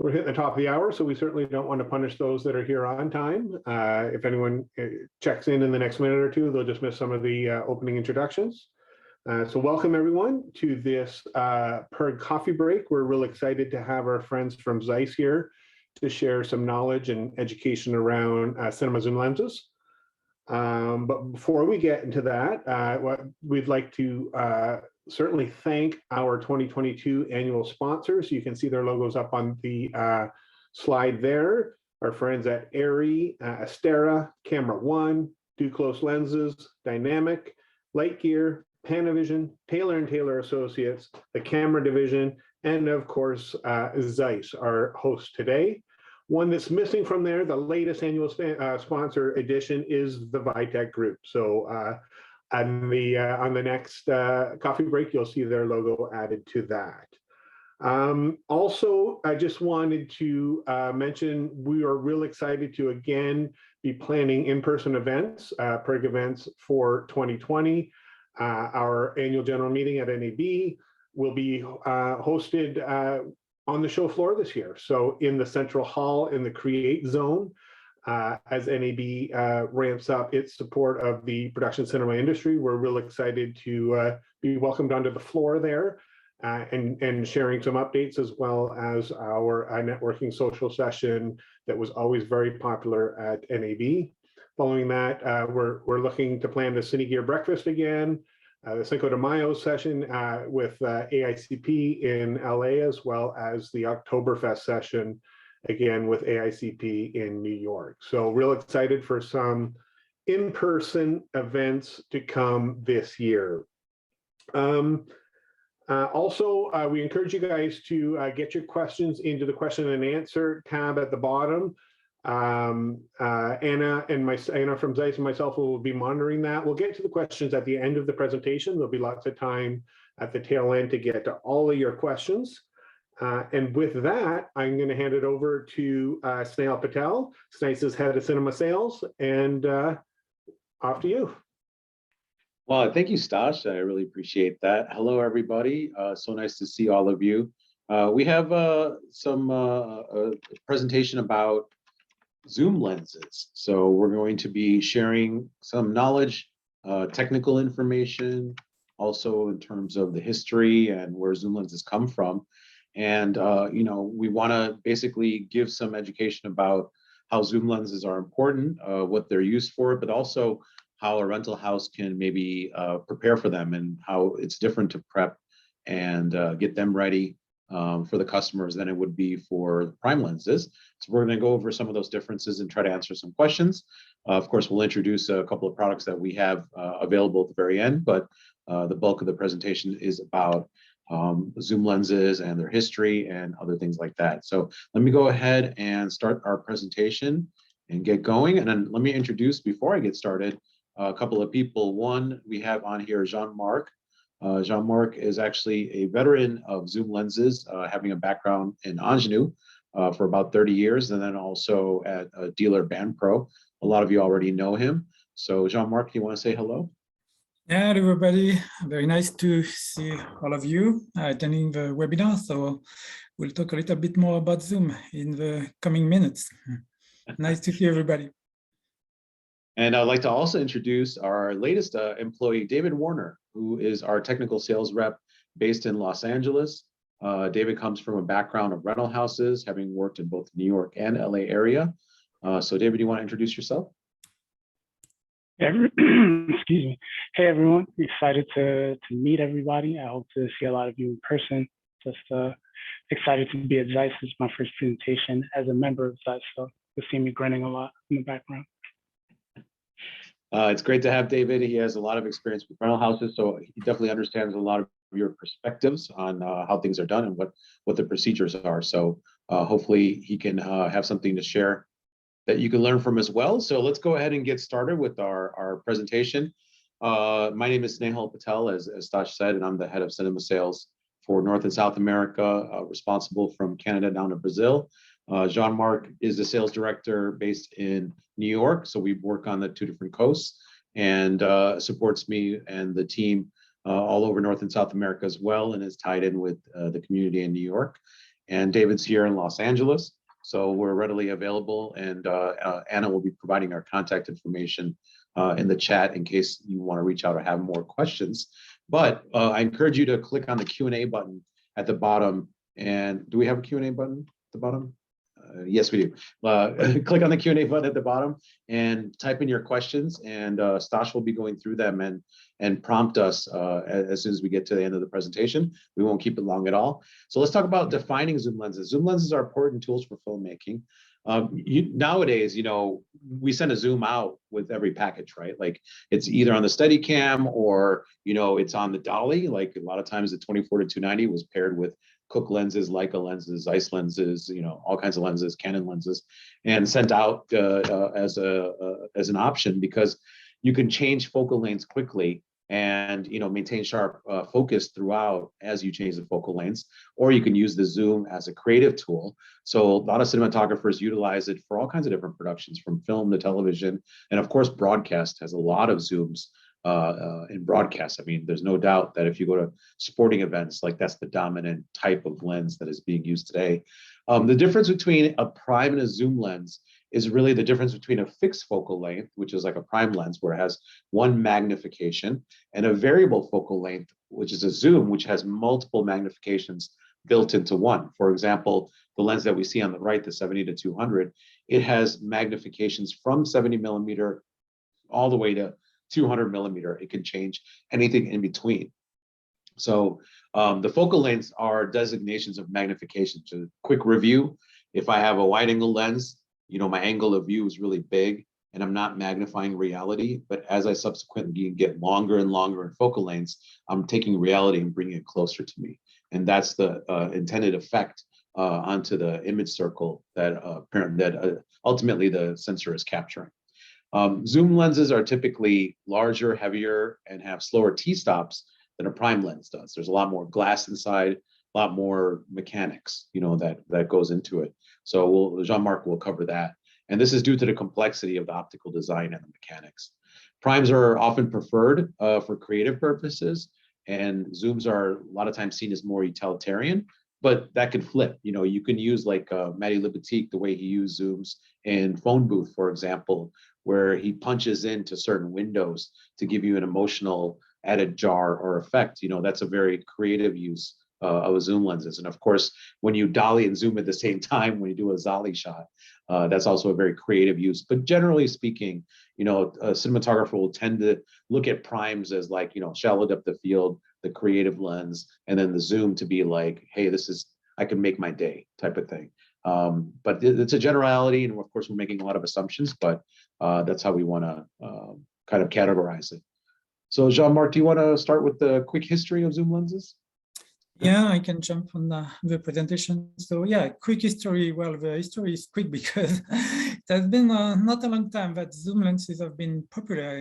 We're hitting the top of the hour, so we certainly don't want to punish those that are here on time. If anyone checks in the next minute or two, they'll just miss some of the opening introductions. So welcome everyone to this PERG coffee break. We're real excited to have our friends from ZEISS here to share some knowledge and education around cinema zoom lenses. But before we get into that, we'd like to certainly thank our 2022 annual sponsors. You can see their logos up on the slide there. Our friends at ARRI, Astera, Camera One, Duclos Lenses, Dynamic, Lightgear, Panavision, Taylor & Taylor Associates, the Camera Division, and of course, ZEISS, our host today. One that's missing from there, the latest annual sponsor edition, is the Vitek Group. So on the next coffee break, you'll see their logo added to that. Also, I just wanted to mention we are real excited to again be planning in-person events, PERG events for 2020. Our annual general meeting at NAB will be hosted on the show floor this year. So in the central hall in the Create Zone, as NAB ramps up its support of the production cinema industry, we're real excited to be welcomed onto the floor there and sharing some updates, as well as our networking social session that was always very popular at NAB. Following that, we're looking to plan the Cine Gear breakfast again, the Cinco de Mayo session with AICP in LA, as well as the Oktoberfest session, again with AICP in New York. So real excited for some in-person events to come this year. Also, we encourage you guys to get your questions into the question and answer tab at the bottom. Anna from ZEISS and myself will be monitoring that. We'll get to the questions at the end of the presentation. There'll be lots of time at the tail end to get to all of your questions. And with that, I'm going to hand it over to Snehal Patel, ZEISS's head of cinema sales, and off to you. Well, thank you, Stash. I really appreciate that. Hello, everybody. So nice to see all of you. We have some presentation about zoom lenses. So we're going to be sharing some knowledge, technical information, also in terms of the history and where zoom lenses come from. And, you know, we want to basically give some education about how zoom lenses are important, what they're used for, but also how a rental house can maybe prepare for them and how it's different to prep and get them ready for the customers than it would be for prime lenses. So we're going to go over some of those differences and try to answer some questions. Of course, we'll introduce a couple of products that we have available at the very end, but the bulk of the presentation is about zoom lenses and their history and other things like that. So let me go ahead and start our presentation and get going. And then let me introduce, before I get started, a couple of people. One, we have on here Jean-Marc. Jean-Marc is actually a veteran of zoom lenses, having a background in Ingenue for about 30 years, and then also at a dealer Banpro. A lot of you already know him. So Jean-Marc, you want to say hello? Yeah, everybody. Very nice to see all of you attending the webinar. So we'll talk a little bit more about Zoom in the coming minutes. Nice to see everybody. And I'd like to also introduce our latest employee, David Warner, who is our technical sales rep based in Los Angeles. David comes from a background of rental houses, having worked in both New York and LA area. So David, you want to introduce yourself? Excuse me. Hey, everyone. Excited to meet everybody. I hope to see a lot of you in person. Just excited to be at ZEISS. It's my first presentation as a member of ZEISS, so you'll see me grinning a lot in the background. It's great to have David. He has a lot of experience with rental houses, so he definitely understands a lot of your perspectives on how things are done and what the procedures are. So hopefully he can have something to share that you can learn from as well. So let's go ahead and get started with our presentation. My name is Snehal Patel, as Stash said, and I'm the head of cinema sales for North and South America, responsible from Canada down to Brazil. Jean-Marc is the sales director based in New York, so we work on the two different coasts, and supports me and the team all over North and South America as well, and is tied in with the community in New York. and David's here in Los Angeles. So we're readily available, and Anna will be providing our contact information in the chat in case you want to reach out or have more questions. But I encourage you to click on the Q&A button at the bottom. And do we have a Q&A button at the bottom? Yes, we do. Click on the Q&A button at the bottom and type in your questions, and Stash will be going through them and prompt us as soon as we get to the end of the presentation. We won't keep it long at all. So let's talk about defining zoom lenses. Zoom lenses are important tools for filmmaking. Nowadays, we send a zoom out with every package, right? Like it's either on the Steadicam or, it's on the dolly. Like a lot of times the 24-290 was paired with Cook lenses, Leica lenses, ZEISS lenses, all kinds of lenses, Canon lenses, and sent out as an option because you can change focal lengths quickly and maintain sharp focus throughout as you change the focal lengths, or you can use the zoom as a creative tool. So a lot of cinematographers utilize it for all kinds of different productions, from film to television, and of course broadcast has a lot of zooms in broadcast. I mean, there's no doubt that if you go to sporting events, like that's the dominant type of lens that is being used today. The difference between a prime and a zoom lens is really the difference between a fixed focal length, which is like a prime lens where it has one magnification, and a variable focal length, which is a zoom, which has multiple magnifications built into one. For example, the lens that we see on the right, the 70-200, it has magnifications from 70 millimeter all the way to 200 millimeter. It can change anything in between. So the focal lengths are designations of magnification. So quick review, if I have a wide angle lens, my angle of view is really big and I'm not magnifying reality, but as I subsequently get longer and longer in focal lengths, I'm taking reality and bringing it closer to me. And that's the intended effect onto the image circle that ultimately the sensor is capturing. Zoom lenses are typically larger, heavier, and have slower t-stops than a prime lens does. There's a lot more glass inside, a lot more mechanics, that goes into it. So Jean-Marc will cover that. And this is due to the complexity of the optical design and the mechanics. Primes are often preferred for creative purposes, and zooms are a lot of times seen as more utilitarian, but that could flip. You can use like Matty Libatique, the way he used zooms in Phone Booth, for example, where he punches into certain windows to give you an emotional added jar or effect. That's a very creative use of a zoom lenses. And of course, when you dolly and zoom at the same time, when you do a Zolly shot, that's also a very creative use. But generally speaking, a cinematographer will tend to look at primes as like, shallow depth of field, the creative lens, and then the zoom to be like, hey, I can make my day type of thing. But it's a generality, and of course we're making a lot of assumptions, but that's how we want to kind of categorize it. So Jean-Marc, do you want to start with the quick history of zoom lenses? Yeah, I can jump on the presentation. So yeah, quick history. Well, the history is quick because it has been not a long time that zoom lenses have been popular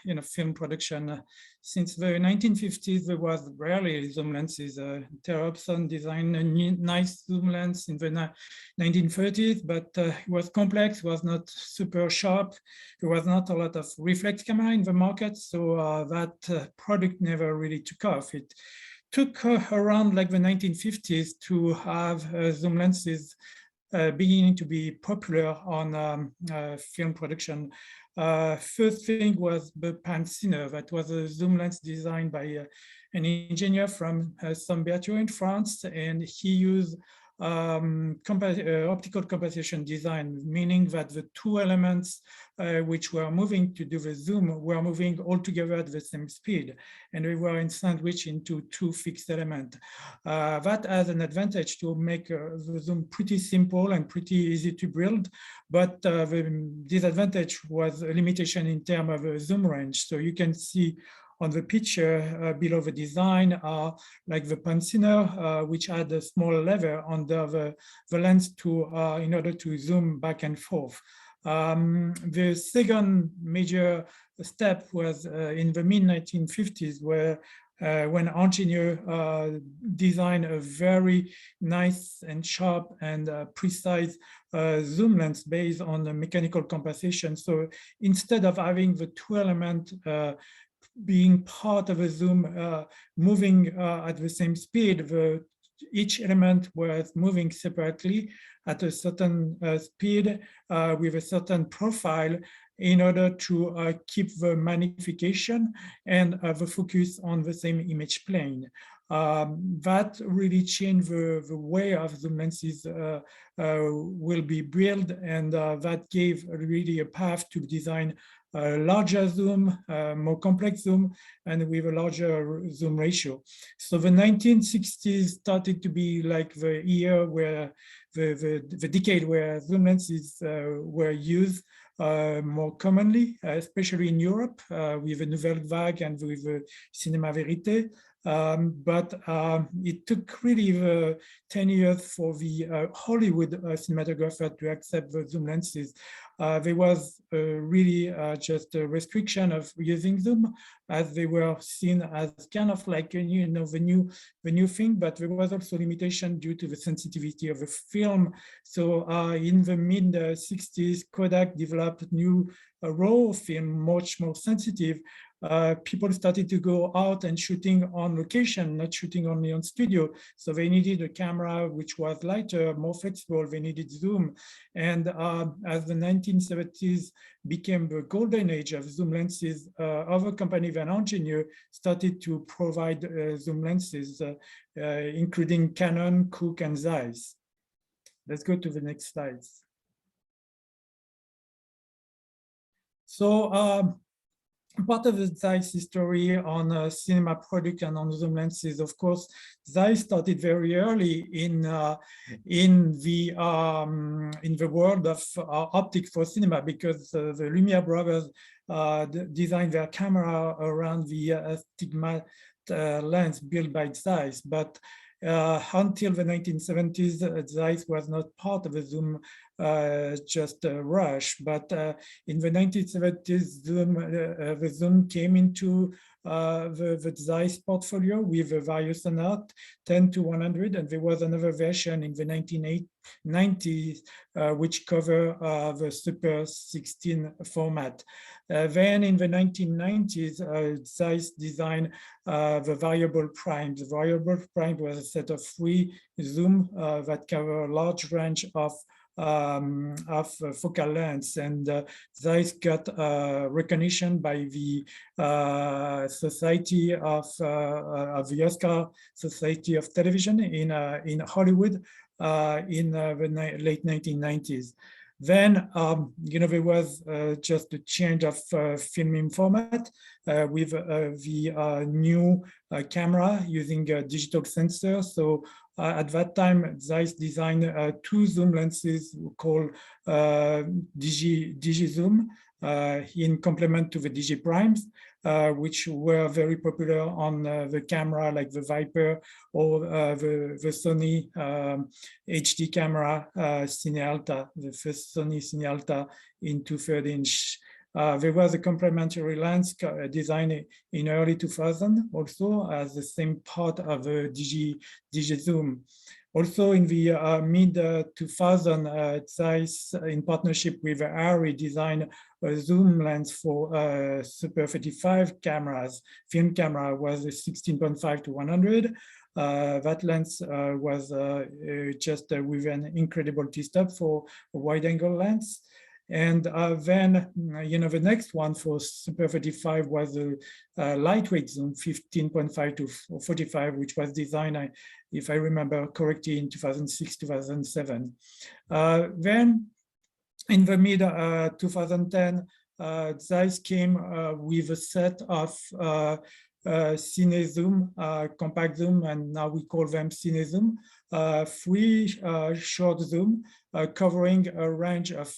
in film production. Since the 1950s, there was rarely zoom lenses. Terry Hobson designed a nice zoom lens in the 1930s, but it was complex, was not super sharp. There was not a lot of reflex camera in the market, so that product never really took off. It took around like the 1950s to have zoom lenses beginning to be popular on film production. First thing was the Panciner. That was a zoom lens designed by an engineer from Saint-Berthierry in France, and he used optical composition design, meaning that the two elements which were moving to do the zoom were moving all together at the same speed, and they were sandwiched into two fixed elements. That has an advantage to make the zoom pretty simple and pretty easy to build, but the disadvantage was a limitation in terms of zoom range. So you can see on the picture below the design like the Panciner, which had a small lever under the lens in order to zoom back and forth. The second major step was in the mid-1950s, where when engineer designed a very nice and sharp and precise zoom lens based on the mechanical composition. So instead of having the two elements being part of a zoom moving at the same speed, the each element was moving separately at a certain speed with a certain profile in order to keep the magnification and the focus on the same image plane. That really changed the way of zoom lenses will be built, and that gave really a path to design a larger zoom, more complex zoom, and with a larger zoom ratio. So the 1960s started to be like the year where the decade where zoom lenses were used more commonly, especially in Europe, with the Nouvelle Vague and with the Cinéma Vérité. But it took really 10 years for the Hollywood cinematographer to accept the zoom lenses. There was really just a restriction of using zoom, as they were seen as kind of like the new thing, but there was also limitation due to the sensitivity of the film. So in the mid 60s, Kodak developed new RAW film, much more sensitive. People started to go out and shooting on location, not shooting only on studio. So they needed a camera which was lighter, more flexible. They needed zoom. And as the 1970s became the golden age of zoom lenses, other companies than Ingenieur started to provide zoom lenses, including Canon, Cooke, and ZEISS. Let's go to the next slides. So part of the ZEISS story on cinema product and on zoom lenses, of course, ZEISS started very early in the world of optics for cinema, because the Lumiere brothers designed their camera around the astigmat lens built by ZEISS. But until the 1970s, ZEISS was not part of the zoom rush, but in the 1970s, the zoom came into the ZEISS portfolio with the various 10 to 100, and there was another version in the 1990s which covered the Super 16 format. Then in the 1990s, ZEISS designed the variable prime. The variable prime was a set of 3 zoom that cover a large range of focal lengths, and ZEISS got recognition by the Society of the Oscar Society of Television in Hollywood in the late 1990s. Then, there was just a change of filming format with the new camera using a digital sensor. So at that time, ZEISS designed 2 zoom lenses called Digi-Zoom in complement to the Digi Primes, which were very popular on the camera like the Viper or the Sony HD camera Cine Alta, the first Sony Cine Alta in 2/3 inch. There was a complementary lens designed in early 2000, also as the same part of the Digi-Zoom. Also in the mid-2000, ZEISS, in partnership with ARRI, designed a zoom lens for Super 35 cameras. Film camera was a 16.5 to 100. That lens was just with an incredible T-stop for a wide-angle lens. And then, the next one for Super 35 was a lightweight zoom, 15.5 to 45, which was designed, if I remember correctly, in 2006, 2007. Then, in the mid-2010, ZEISS came with a set of Cine Zoom, compact zoom, and now we call them Cine Zoom, 3 short zoom covering a range of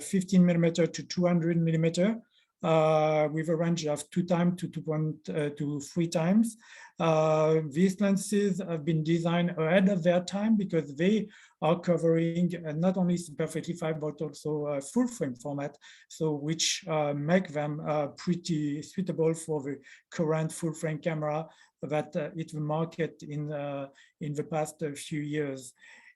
15 millimeter to 200 millimeter, with a range of 2 times to 3 times. These lenses have been designed ahead of their time because they are covering not only Super 35 but also full frame format, so which make them pretty suitable for the current full frame camera that it will market in the past few years.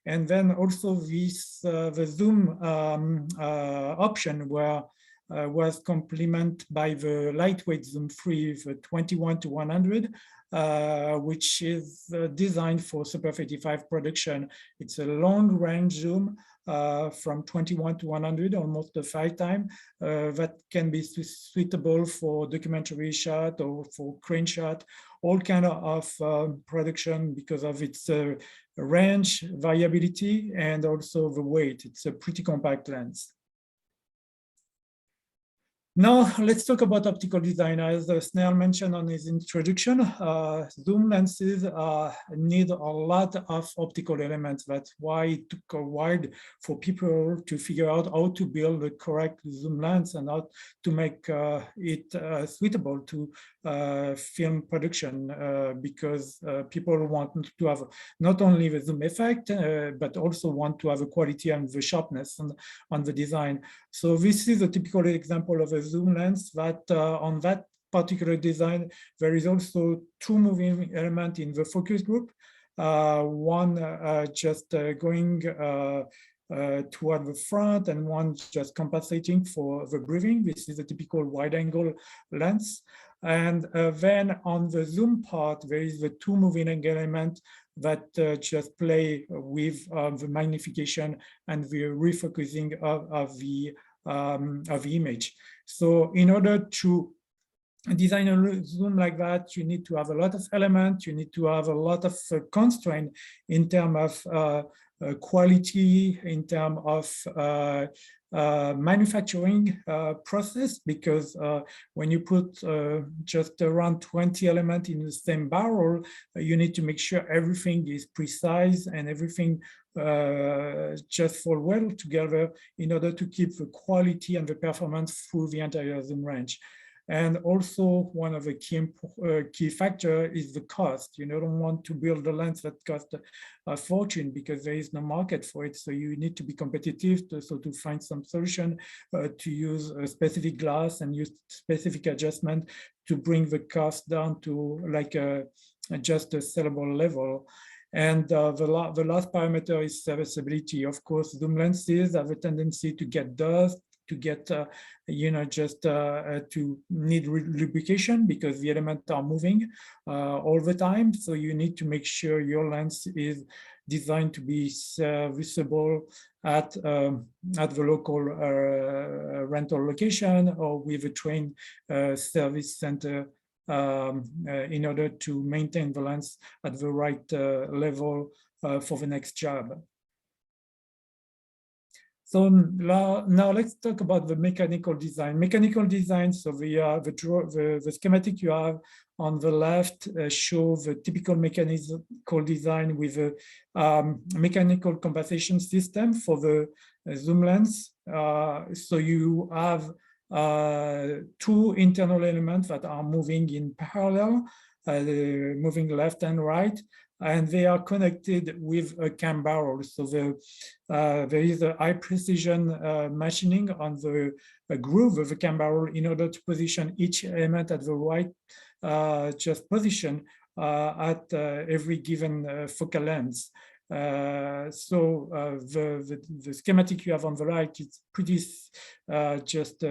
And then also this the zoom option was complemented by the lightweight zoom 3, the 21 to 100, which is designed for Super 55 production. It's a long-range zoom from 21 to 100, almost the 5 time, that can be suitable for documentary shot or for crane shot, all kind of production because of its range, variability, and also the weight. It's a pretty compact lens. Now, let's talk about optical design. As Snehal mentioned on his introduction, zoom lenses need a lot of optical elements. That's why it took a while for people to figure out how to build the correct zoom lens and how to make it suitable to film production, because people want to have not only the zoom effect, but also want to have a quality and the sharpness on the design. So this is a typical example of a zoom lens that on that particular design, there is also 2 moving elements in the focus group. One just going toward the front and one just compensating for the breathing. This is a typical wide angle lens. And then on the zoom part, there is the 2 moving element that just play with the magnification and the refocusing of the image. So in order to design a zoom like that, you need to have a lot of elements, you need to have a lot of constraint in terms of quality, in terms of manufacturing process, because when you put just around 20 elements in the same barrel, you need to make sure everything is precise and everything just fall well together in order to keep the quality and the performance through the entire zoom range. And also one of the key factor is the cost. You don't want to build a lens that costs a fortune because there is no market for it. So you need to be competitive to find some solution to use a specific glass and use specific adjustment to bring the cost down to like just a sellable level. And the last parameter is serviceability. Of course, zoom lenses have a tendency to get dust, to get, to need lubrication because the elements are moving all the time. So you need to make sure your lens is designed to be serviceable at the local rental location or with a trained service center in order to maintain the lens at the right level for the next job. So now let's talk about the mechanical design. Mechanical design, so the schematic you have on the left show the typical mechanical design with a mechanical compensation system for the zoom lens. So you have 2 internal elements that are moving in parallel, moving left and right, and they are connected with a cam barrel. So there is a high precision machining on the groove of the cam barrel in order to position each element at the right just position at every given focal length. So the schematic you have on the right is pretty just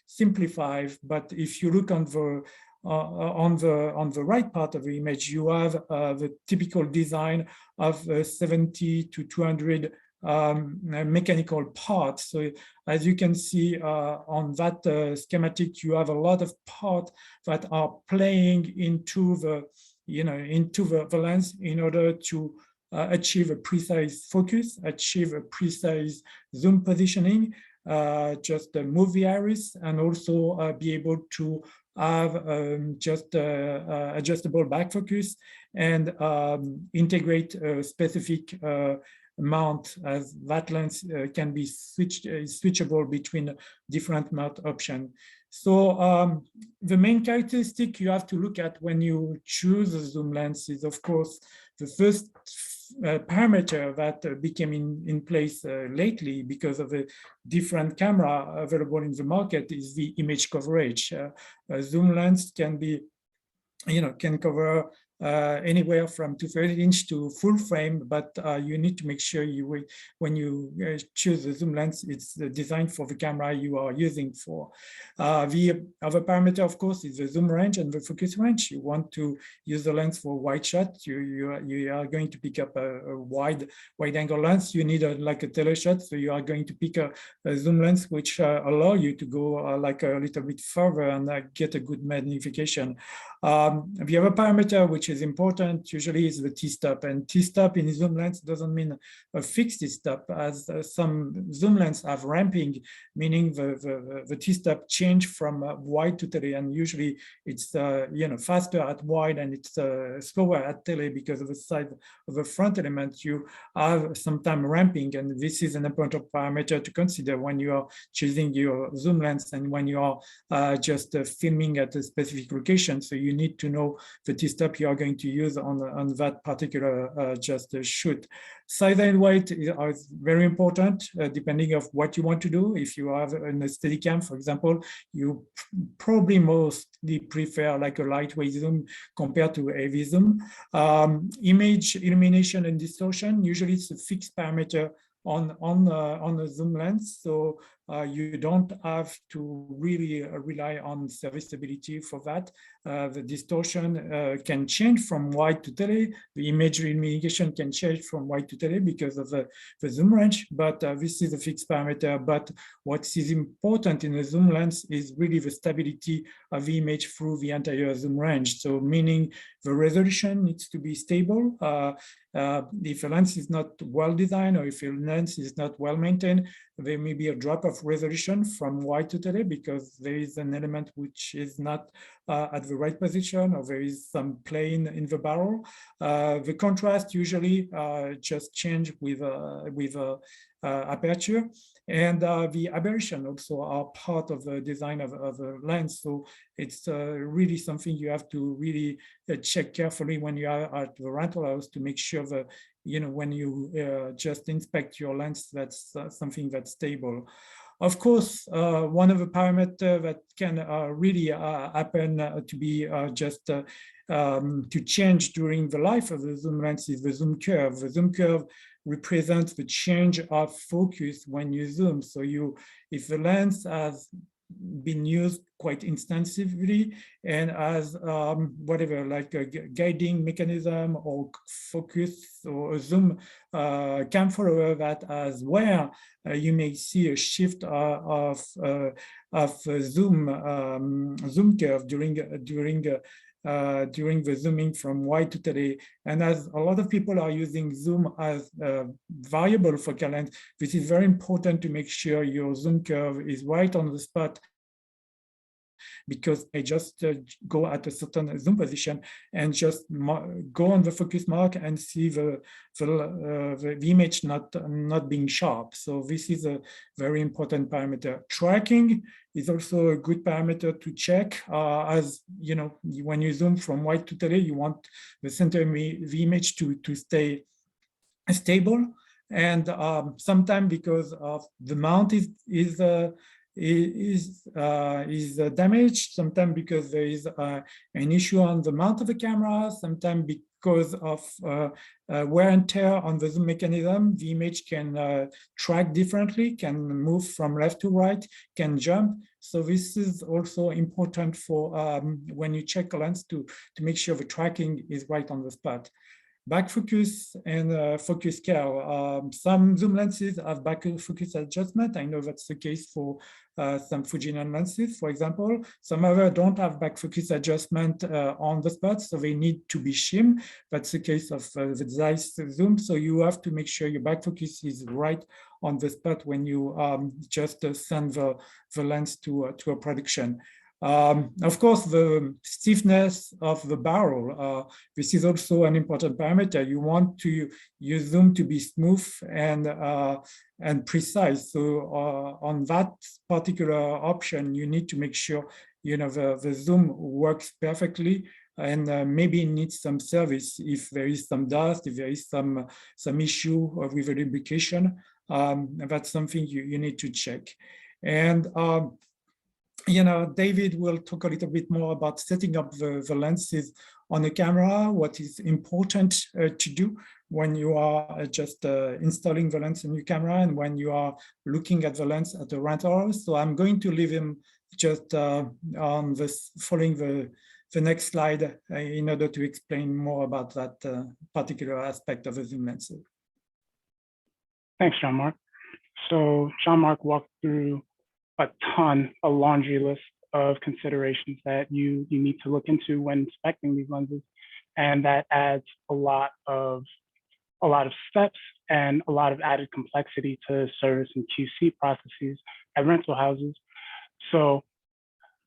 simplified, but if you look on the right part of the image, you have the typical design of 70 to 200 mechanical parts. So as you can see on that schematic, you have a lot of parts that are playing into the the lens in order to achieve a precise focus, achieve a precise zoom positioning, just move the iris, and also be able to have just adjustable back focus and integrate a specific mount, as that lens can be switchable between different mount options. So the main characteristic you have to look at when you choose a zoom lens is, of course, the first parameter that became in place lately because of the different camera available in the market is the image coverage. A zoom lens can be, can cover anywhere from 2/3 inch to full frame, but you need to make sure when you choose the zoom lens, it's designed for the camera you are using for. The other parameter, of course, is the zoom range and the focus range. You want to use the lens for wide shot. You are going to pick up a wide angle lens. You need like a teleshot, so you are going to pick a zoom lens which allow you to go like a little bit further and get a good magnification. The other parameter which is important usually is the t-stop, and t-stop in zoom lens doesn't mean a fixed t-stop, as some zoom lens have ramping, meaning the t-stop change from wide to tele, and usually it's faster at wide and it's slower at tele because of the size of the front element. You have sometimes ramping, and this is an important parameter to consider when you are choosing your zoom lens and when you are just filming at a specific location. So you need to know the t-stop you are going to use on that particular shoot. Size and weight are very important depending of what you want to do. If you have a Steadicam, for example, you probably mostly prefer like a lightweight zoom compared to a heavy zoom. Image illumination and distortion, usually it's a fixed parameter on the zoom lens, so you don't have to really rely on serviceability for that. The distortion can change from wide to tele. The image illumination can change from wide to tele because of the zoom range, but this is a fixed parameter. But what is important in the zoom lens is really the stability of the image through the entire zoom range. So meaning the resolution needs to be stable. If a lens is not well designed, or if a lens is not well maintained, there may be a drop of resolution from wide to tele because there is an element which is not at the right position, or there is some plane in the barrel. The contrast usually just change with aperture, and the aberration also are part of the design of a lens. So it's really something you have to really check carefully when you are at the rental house to make sure that, when you just inspect your lens, that's something that's stable. Of course, one of the parameters that can really happen to be to change during the life of the zoom lens is the zoom curve. The zoom curve represents the change of focus when you zoom. So if the lens has been used quite extensively and as whatever, like a guiding mechanism or focus or a zoom cam follower that as well, you may see a shift of zoom curve during the zooming from wide to tele. And as a lot of people are using zoom as a variable focal length, this is very important to make sure your zoom curve is right on the spot, because they just go at a certain zoom position and just go on the focus mark and see the image not being sharp. So this is a very important parameter. Tracking is also a good parameter to check. As you know, when you zoom from wide to tele, you want the center of the image to stay stable. And sometimes because of the mount is damaged, sometimes because there is an issue on the mount of the camera, sometimes because of wear and tear on the zoom mechanism, the image can track differently, can move from left to right, can jump. So this is also important for when you check a lens to make sure the tracking is right on the spot. Back focus and focus scale. Some zoom lenses have back focus adjustment. I know that's the case for some Fujinon lenses, for example. Some other don't have back focus adjustment on the spot, so they need to be shim. That's the case of the ZEISS zoom. So you have to make sure your back focus is right on the spot when you just send the lens to a production. Of course, the stiffness of the barrel, this is also an important parameter. You want your zoom to be smooth and precise. So on that particular option, you need to make sure the zoom works perfectly, and maybe needs some service if there is some dust, if there is some issue with the lubrication. That's something you need to check. And David will talk a little bit more about setting up the lenses on the camera, what is important to do when you are just installing the lens in your camera and when you are looking at the lens at the rental. So I'm going to leave him just on this, following the next slide in order to explain more about that particular aspect of the zoom lenses. Thanks, Jean-Marc. So Jean-Marc walked through a laundry list of considerations that you need to look into when inspecting these lenses, and that adds a lot of steps and a lot of added complexity to service and QC processes at rental houses. So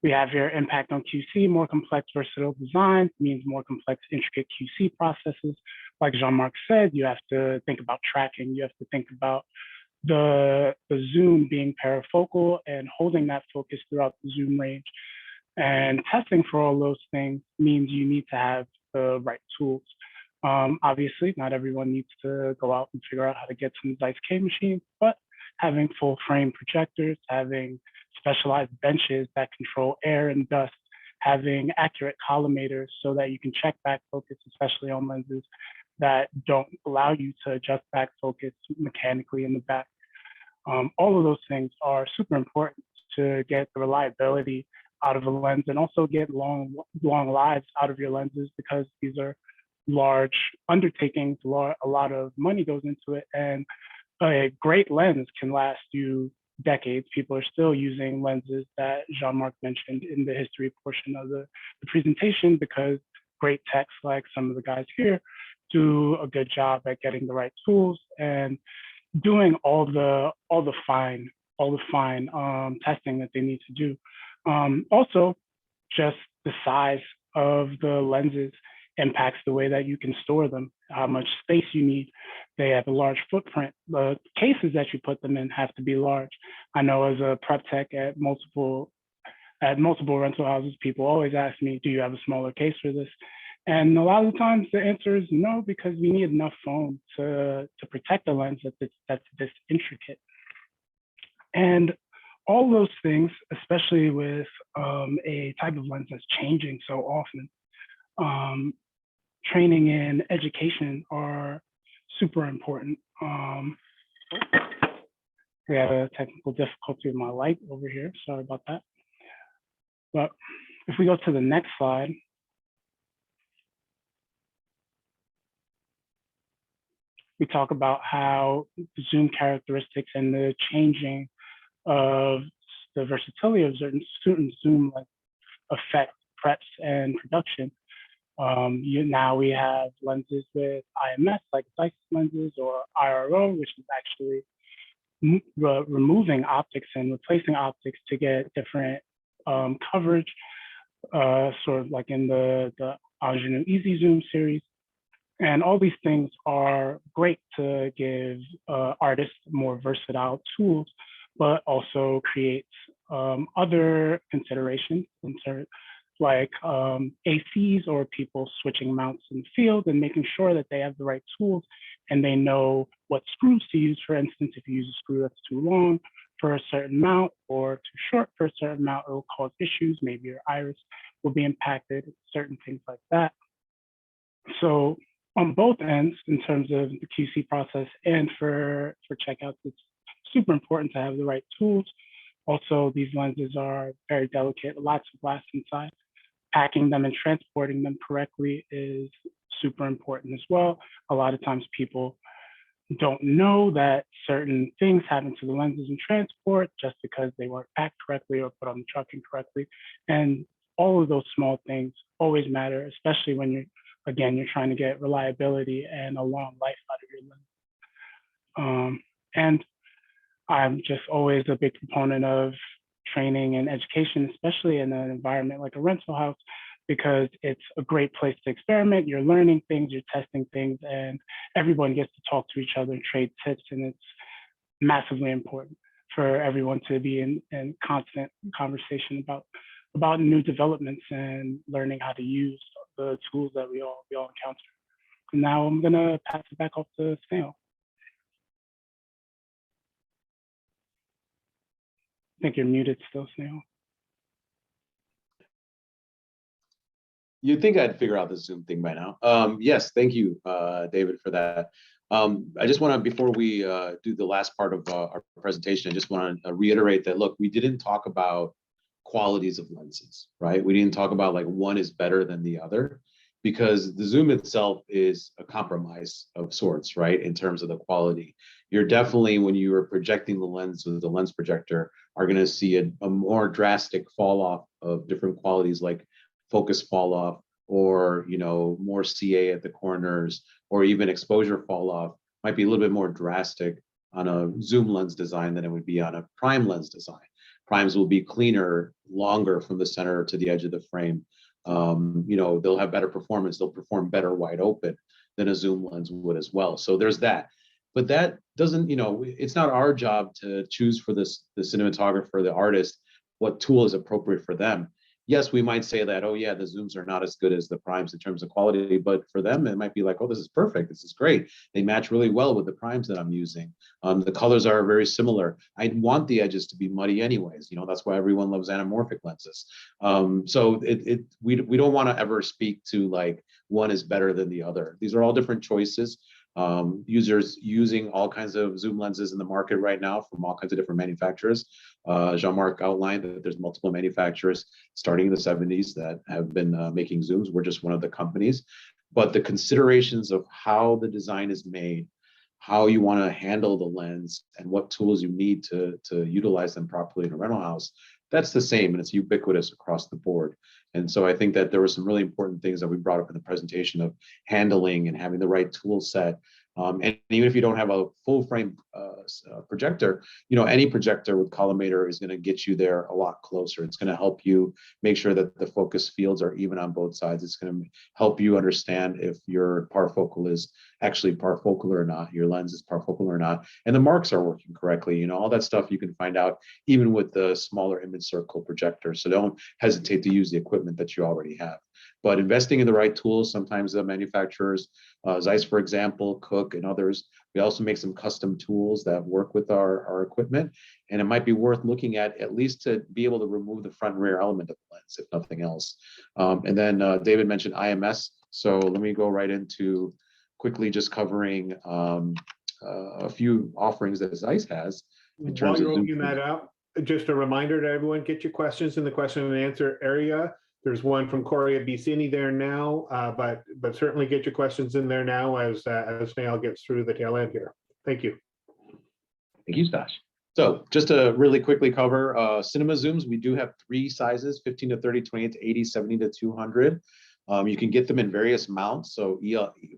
we have your impact on QC. More complex, versatile design means more complex, intricate QC processes. Like Jean-Marc said, you have to think about tracking. You have to think about the zoom being parafocal and holding that focus throughout the zoom range. And testing for all those things means you need to have the right tools. Obviously, not everyone needs to go out and figure out how to get some ZEISS K machines, but having full frame projectors, having specialized benches that control air and dust, having accurate collimators so that you can check back focus, especially on lenses that don't allow you to adjust back focus mechanically in the back. All of those things are super important to get the reliability out of a lens and also get long lives out of your lenses, because these are large undertakings. A lot of money goes into it, and a great lens can last you decades. People are still using lenses that Jean-Marc mentioned in the history portion of the presentation, because great techs like some of the guys here do a good job at getting the right tools and doing all the fine testing that they need to do. Also, just the size of the lenses impacts the way that you can store them, how much space you need. They have a large footprint. The cases that you put them in have to be large. I know as a prep tech at multiple rental houses, people always ask me, do you have a smaller case for this? And a lot of the times the answer is no, because we need enough foam to protect the lens that's this intricate. And all those things, especially with a type of lens that's changing so often, training and education are super important. We had a technical difficulty with my light over here. Sorry about that. But if we go to the next slide, we talk about how the zoom characteristics and the changing of the versatility of certain zoom like affect preps and production. Now we have lenses with IMS like ZEISS lenses, or IRO, which is actually removing optics and replacing optics to get different coverage, sort of like in the Ingenue Easy Zoom series. And all these things are great to give artists more versatile tools, but also creates other considerations, like ACs or people switching mounts in the field and making sure that they have the right tools and they know what screws to use. For instance, if you use a screw that's too long for a certain mount or too short for a certain mount, it will cause issues. Maybe your iris will be impacted, certain things like that. So on both ends, in terms of the QC process and for checkouts, it's super important to have the right tools. Also, these lenses are very delicate, lots of glass inside. Packing them and transporting them correctly is super important as well. A lot of times people don't know that certain things happen to the lenses in transport just because they weren't packed correctly or put on the truck incorrectly. And all of those small things always matter, especially when you're trying to get reliability and a long life out of your lens. And I'm just always a big proponent of training and education, especially in an environment like a rental house, because it's a great place to experiment. You're learning things, you're testing things, and everyone gets to talk to each other and trade tips. And it's massively important for everyone to be in constant conversation about new developments and learning how to use the tools that we all encounter. And now I'm gonna pass it back off to Snehal. I think you're muted still, Snehal. You'd think I'd figure out the Zoom thing by now. Yes, thank you, David, for that. I just want to, before we do the last part of our presentation, I just want to reiterate that, look, we didn't talk about qualities of lenses, right? We didn't talk about like one is better than the other, because the zoom itself is a compromise of sorts, right? In terms of the quality. You're definitely, when you are projecting the lens with the lens projector, are going to see a more drastic fall off of different qualities like focus fall off, or more CA at the corners, or even exposure fall off might be a little bit more drastic on a zoom lens design than it would be on a prime lens design. Primes will be cleaner, longer from the center to the edge of the frame. They'll have better performance. They'll perform better wide open than a zoom lens would as well. So there's that. But that doesn't, it's not our job to choose for the cinematographer, the artist, what tool is appropriate for them. Yes, we might say that, oh yeah, the zooms are not as good as the primes in terms of quality, but for them, it might be like, oh, this is perfect. This is great. They match really well with the primes that I'm using. The colors are very similar. I want the edges to be muddy anyways. That's why everyone loves anamorphic lenses. So we don't want to ever speak to like one is better than the other. These are all different choices. Users using all kinds of zoom lenses in the market right now from all kinds of different manufacturers. Jean-Marc outlined that there's multiple manufacturers starting in the 70s that have been making zooms. We're just one of the companies. But the considerations of how the design is made, how you want to handle the lens, and what tools you need to utilize them properly in a rental house, that's the same, and it's ubiquitous across the board. And so I think that there were some really important things that we brought up in the presentation of handling and having the right tool set. And even if you don't have a full frame projector, any projector with collimator is going to get you there a lot closer. It's going to help you make sure that the focus fields are even on both sides. It's going to help you understand if your parfocal is actually parfocal or not, your lens is parfocal or not, and the marks are working correctly. All that stuff you can find out even with the smaller image circle projector. So don't hesitate to use the equipment that you already have. But investing in the right tools, sometimes the manufacturers, ZEISS, for example, Cook and others, we also make some custom tools that work with our equipment. And it might be worth looking at least to be able to remove the front and rear element of the lens, if nothing else. And then David mentioned IMS. So let me go right into quickly just covering a few offerings that ZEISS has. In terms While you're of looking that up, just a reminder to everyone, get your questions in the question and answer area. There's one from Corey at BCNY there now, but certainly get your questions in there now as Snehal gets through the tail end here. Thank you. Thank you, Stash. So just to really quickly cover cinema zooms, we do have 3 sizes, 15 to 30, 28 to 80, 70 to 200. You can get them in various mounts, so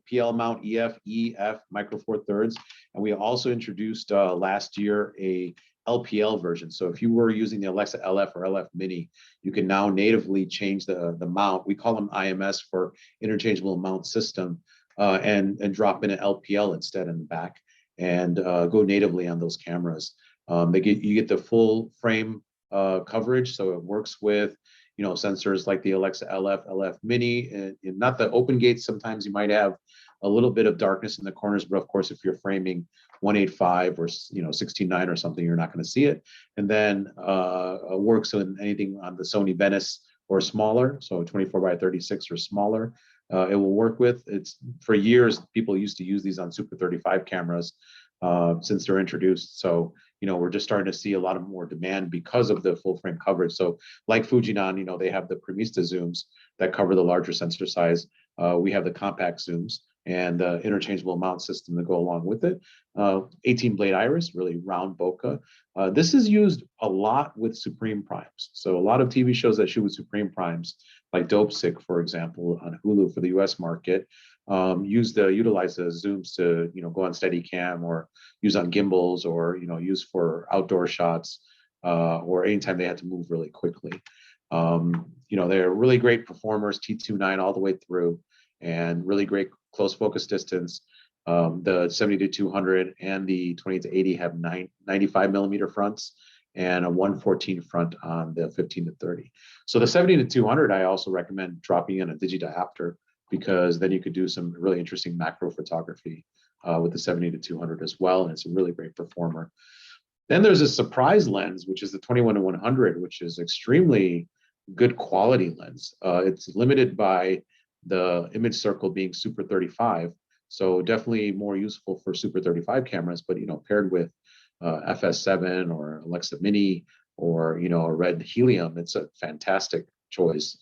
PL mount, EF, EF, micro four thirds. And we also introduced last year a LPL version. So if you were using the Alexa LF or LF Mini, you can now natively change the mount. We call them IMS for interchangeable mount system, and drop in an LPL instead in the back and go natively on those cameras. You get the full frame coverage, so it works with sensors like the Alexa LF, LF Mini, and not the open gates. Sometimes you might have a little bit of darkness in the corners, but of course, if you're framing 185 or 16:9 or something, you're not going to see it. And then works on anything on the Sony Venice or smaller, so 24 by 36 or smaller. It will work with. It's for years people used to use these on Super 35 cameras since they're introduced. So we're just starting to see a lot of more demand because of the full frame coverage. So like Fujinon, they have the Premista zooms that cover the larger sensor size. We have the compact zooms and the interchangeable mount system to go along with it. 18 blade iris, really round bokeh. This is used a lot with Supreme primes. So a lot of TV shows that shoot with Supreme primes, like Dope Sick, for example, on Hulu for the US market, utilize the zooms to go on Steadicam or use on gimbals or use for outdoor shots or anytime they had to move really quickly. They're really great performers, T29 all the way through, and really great close focus distance. The 70 to 200 and the 20 to 80 have 95 millimeter fronts and a 114 front on the 15 to 30. So the 70 to 200, I also recommend dropping in a digidiopter, because then you could do some really interesting macro photography with the 70 to 200 as well, and it's a really great performer. Then there's a surprise lens, which is the 21 to 100, which is extremely good quality lens. It's limited by the image circle being Super 35, so definitely more useful for Super 35 cameras. But paired with FS7 or Alexa Mini or a red helium, it's a fantastic choice.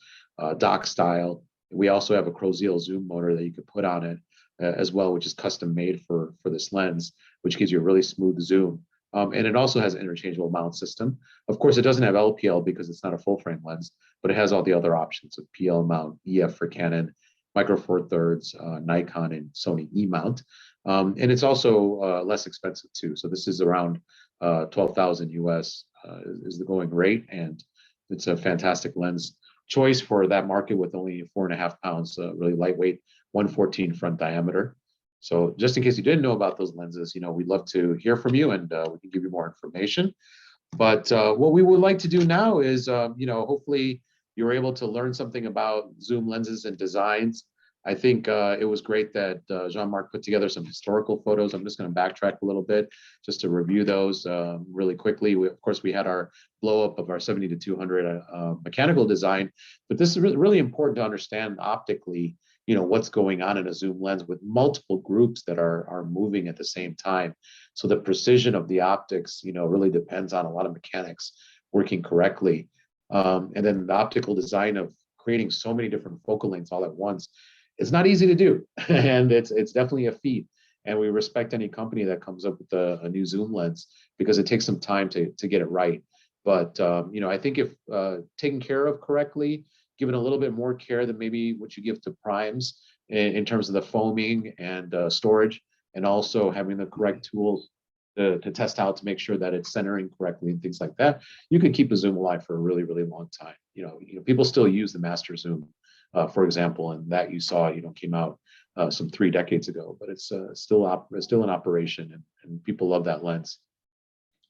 Dock style. We also have a Croziel zoom motor that you could put on it as well, which is custom made for this lens, which gives you a really smooth zoom. And it also has an interchangeable mount system. Of course, it doesn't have LPL because it's not a full frame lens, but it has all the other options of PL mount, EF for Canon, Micro Four Thirds, Nikon, and Sony E mount. And it's also less expensive too. So this is around 12,000 US is the going rate, and it's a fantastic lens choice for that market with only 4.5 pounds, really lightweight, 114 front diameter. So just in case you didn't know about those lenses, we'd love to hear from you, and we can give you more information. But what we would like to do now is, hopefully you were able to learn something about zoom lenses and designs. I think it was great that Jean-Marc put together some historical photos. I'm just going to backtrack a little bit just to review those really quickly. Of course, we had our blow up of our 70-200 mechanical design, but this is really important to understand optically, what's going on in a zoom lens with multiple groups that are moving at the same time. So the precision of the optics, really depends on a lot of mechanics working correctly. And then the optical design of creating so many different focal lengths all at once, it's not easy to do, and it's definitely a feat. And we respect any company that comes up with a new zoom lens because it takes some time to get it right. But I think if taken care of correctly, given a little bit more care than maybe what you give to primes in terms of the foaming and storage, and also having the correct tools to test out to make sure that it's centering correctly and things like that, you can keep a zoom alive for a really, really long time. People still use the master zoom, for example, and that you saw, came out some 3 decades ago, but it's still in operation, and people love that lens.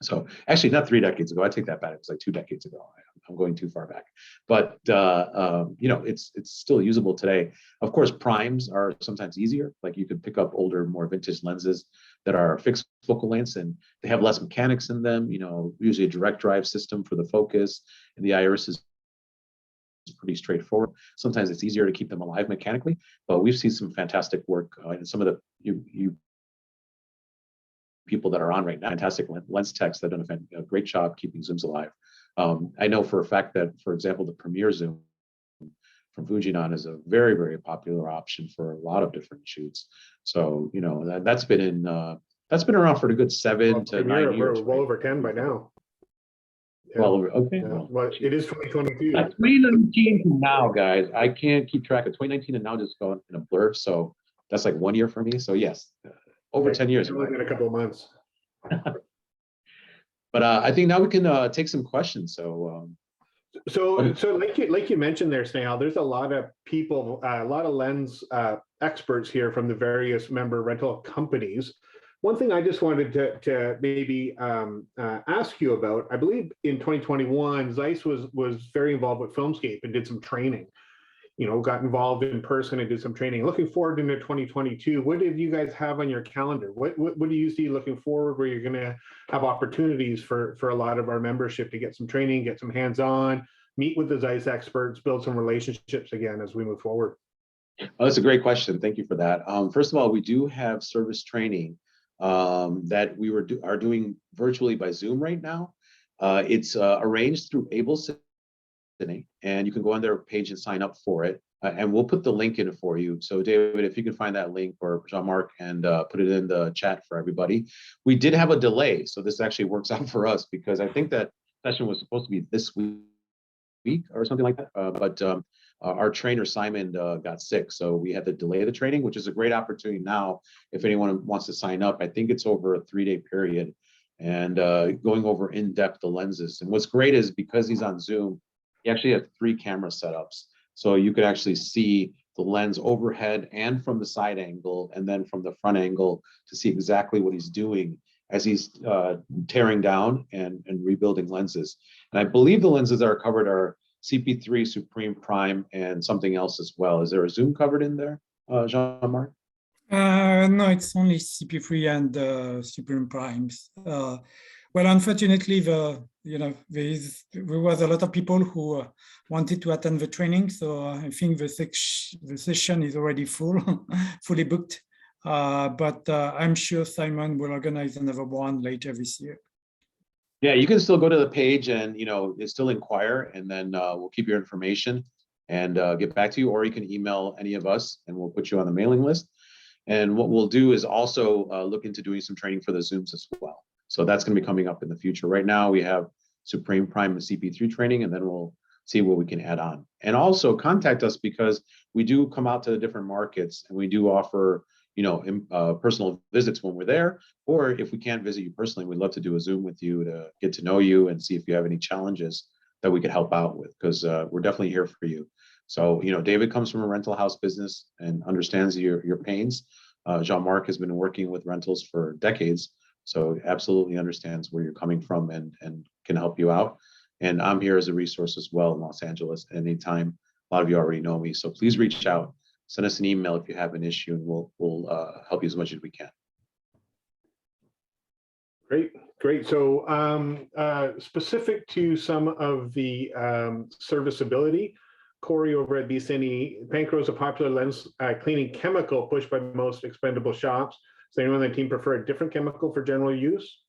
So actually, not 3 decades ago. I take that back. It was like 2 decades ago. I'm going too far back, but it's still usable today. Of course, primes are sometimes easier. Like you could pick up older, more vintage lenses that are fixed focal lengths, and they have less mechanics in them. Usually a direct drive system for the focus, and the iris is pretty straightforward. Sometimes it's easier to keep them alive mechanically, but we've seen some fantastic work in some of the you people that are on right now, fantastic lens techs that have done a great job keeping zooms alive. I know for a fact that, for example, the Premier zoom from Fujinon is a very, very popular option for a lot of different shoots. So that's been around for a good 7 to 9 years. Well over 10 by now. Yeah. Well, okay. Yeah. Well, it is 2022. 2019 to now, guys. I can't keep track of 2019 and now, just going in a blur. So that's like 1 year for me. So yes, over 10 years. It's only been a couple of months. But I think now we can take some questions. So like you mentioned there, Snehal, there's a lot of people, a lot of lens experts here from the various member rental companies. One thing I just wanted to maybe ask you about, I believe in 2021, ZEISS was very involved with Filmscape and did some training. Got involved in person and did some training. Looking forward into 2022, what did you guys have on your calendar? What do you see looking forward where you're going to have opportunities for a lot of our membership to get some training, get some hands-on, meet with the ZEISS experts, build some relationships again as we move forward? Oh, that's a great question. Thank you for that. First of all, we do have service training that we are doing virtually by Zoom right now. It's arranged through Able Sydney, and you can go on their page and sign up for it. And we'll put the link in for you. So David, if you can find that link, or Jean-Marc, and put it in the chat for everybody. We did have a delay, so this actually works out for us because I think that session was supposed to be this week or something like that. But our trainer Simon got sick, so we had to delay the training, which is a great opportunity now if anyone wants to sign up. I think it's over a 3-day period, and going over in depth the lenses. And what's great is because he's on Zoom, he actually has 3 camera setups, so you could actually see the lens overhead and from the side angle, and then from the front angle to see exactly what he's doing as he's tearing down and rebuilding lenses. And I believe the lenses that are covered are CP3, Supreme Prime, and something else as well. Is there a zoom covered in there, Jean-Marc? No, it's only CP3 and Supreme Primes. Well, unfortunately, there was a lot of people who wanted to attend the training, so I think the session is already fully booked. But I'm sure Simon will organize another one later this year. Yeah, you can still go to the page and still inquire, and then we'll keep your information and get back to you, or you can email any of us and we'll put you on the mailing list. And what we'll do is also look into doing some training for the Zooms as well. So that's going to be coming up in the future. Right now we have Supreme Prime and CP3 training, and then we'll see what we can add on. And also contact us, because we do come out to the different markets and we do offer personal visits when we're there, or if we can't visit you personally, we'd love to do a Zoom with you to get to know you and see if you have any challenges that we could help out with, because we're definitely here for you. So, David comes from a rental house business and understands your pains. Jean-Marc has been working with rentals for decades, so absolutely understands where you're coming from and can help you out. And I'm here as a resource as well in Los Angeles anytime. A lot of you already know me, so please reach out. Send us an email if you have an issue, and we'll help you as much as we can. Great. So specific to some of the serviceability, Corey over at BCNE, Pancro is a popular lens cleaning chemical pushed by most expendable shops. Does anyone on the team prefer a different chemical for general use?